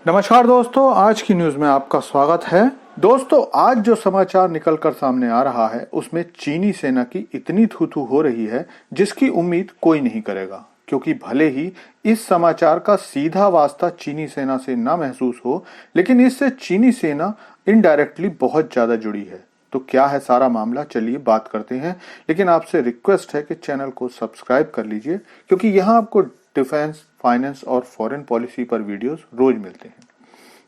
नमस्कार दोस्तों, आज की न्यूज में आपका स्वागत है। दोस्तों, आज जो समाचार निकलकर सामने आ रहा है उसमें चीनी सेना की इतनी थू-थू हो रही है जिसकी उम्मीद कोई नहीं करेगा, क्योंकि भले ही इस समाचार का सीधा वास्ता चीनी सेना से ना महसूस हो, लेकिन इससे चीनी सेना इनडायरेक्टली बहुत ज्यादा जुड़ी है। तो क्या है सारा मामला, चलिए बात करते हैं। लेकिन आपसे रिक्वेस्ट है कि चैनल को सब्सक्राइब कर लीजिए, क्योंकि यहाँ आपको डिफेंस, फाइनेंस और फॉरेन पॉलिसी पर वीडियोस रोज मिलते हैं।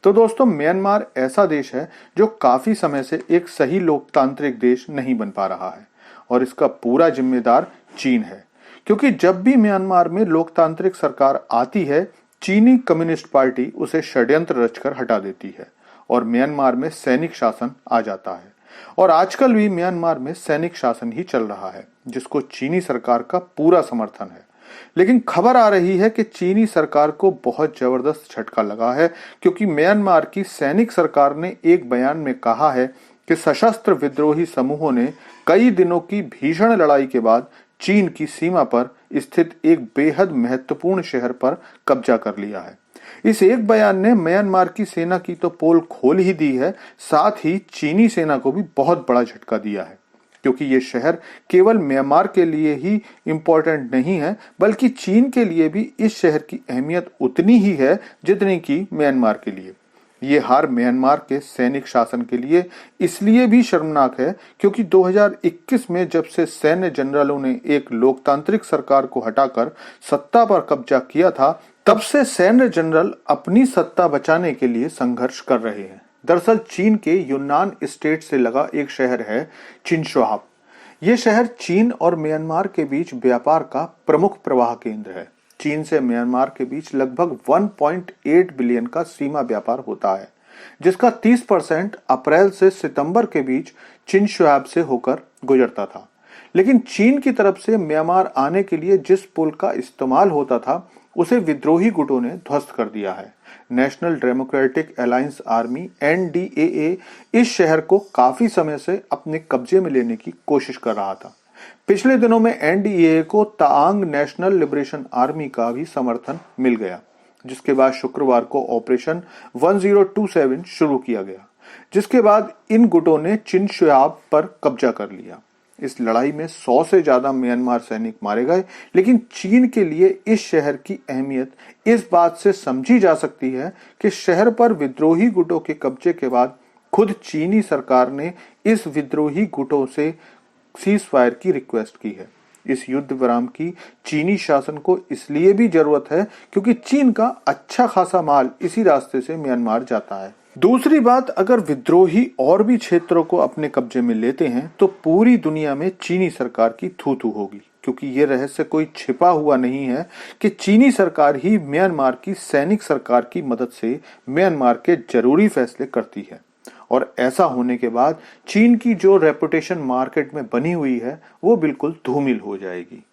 तो दोस्तों, म्यांमार ऐसा देश है जो काफी समय से एक सही लोकतांत्रिक देश नहीं बन पा रहा है, और इसका पूरा जिम्मेदार चीन है। क्योंकि जब भी म्यांमार में लोकतांत्रिक सरकार आती है, चीनी कम्युनिस्ट पार्टी उसे षड्यंत्र रचकर हटा देती है और म्यांमार में सैनिक शासन आ जाता है। और आजकल भी म्यांमार में सैनिक शासन ही चल रहा है, जिसको चीनी सरकार का पूरा समर्थन है। लेकिन खबर आ रही है कि चीनी सरकार को बहुत जबरदस्त झटका लगा है, क्योंकि म्यांमार की सैनिक सरकार ने एक बयान में कहा है कि सशस्त्र विद्रोही समूहों ने कई दिनों की भीषण लड़ाई के बाद चीन की सीमा पर स्थित एक बेहद महत्वपूर्ण शहर पर कब्जा कर लिया है। इस एक बयान ने म्यांमार की सेना की तो पोल खोल ही दी है, साथ ही चीनी सेना को भी बहुत बड़ा झटका दिया है। क्योंकि ये शहर केवल म्यांमार के लिए ही इम्पोर्टेंट नहीं है, बल्कि चीन के लिए भी इस शहर की अहमियत उतनी ही है जितनी कि म्यांमार के लिए। ये हार म्यांमार के सैनिक शासन के लिए इसलिए भी शर्मनाक है, क्योंकि 2021 में जब से सैन्य जनरलों ने एक लोकतांत्रिक सरकार को हटाकर सत्ता पर कब्जा किया था, तब से सैन्य जनरल अपनी सत्ता बचाने के लिए संघर्ष कर रहे हैं। दरअसल चीन के यूनान स्टेट से लगा एक शहर है चिनशुआब। ये शहर चीन और म्यांमार के बीच व्यापार का प्रमुख प्रवाह केंद्र है। चीन से म्यांमार के बीच लगभग 1.8 बिलियन का सीमा व्यापार होता है, जिसका 30% अप्रैल से सितंबर के बीच चिनशुआब से होकर गुजरता था। लेकिन चीन की तरफ से म्यांमार आने के लिए जिस पुल का इस्तेमाल होता था, उसे विद्रोही गुटों ने ध्वस्त कर दिया है। National democratic alliance army NDAA इस शहर को काफी समय से अपने कब्जे में लेने की कोशिश कर रहा था। पिछले दिनों में NDAA को ताआंग नेशनल लिबरेशन आर्मी का भी समर्थन मिल गया, जिसके बाद शुक्रवार को ऑपरेशन 1027 शुरू किया गया, जिसके बाद इन गुटों ने चिनशुआब पर कब्जा कर लिया। इस लड़ाई में 100 से ज्यादा म्यांमार सैनिक मारे गए, लेकिन चीन के लिए इस शहर की अहमियत इस बात से समझी जा सकती है कि शहर पर विद्रोही गुटों के कब्जे के बाद खुद चीनी सरकार ने इस विद्रोही गुटों से सीज फायर की रिक्वेस्ट की है। इस युद्ध विराम की चीनी शासन को इसलिए भी जरूरत है क्योंकि चीन का अच्छा खासा माल इसी रास्ते से म्यांमार जाता है। दूसरी बात, अगर विद्रोही और भी क्षेत्रों को अपने कब्जे में लेते हैं तो पूरी दुनिया में चीनी सरकार की थू-थू होगी, क्योंकि ये रहस्य कोई छिपा हुआ नहीं है कि चीनी सरकार ही म्यांमार की सैनिक सरकार की मदद से म्यांमार के जरूरी फैसले करती है। और ऐसा होने के बाद चीन की जो रेपुटेशन मार्केट में बनी हुई है, वो बिल्कुल धूमिल हो जाएगी।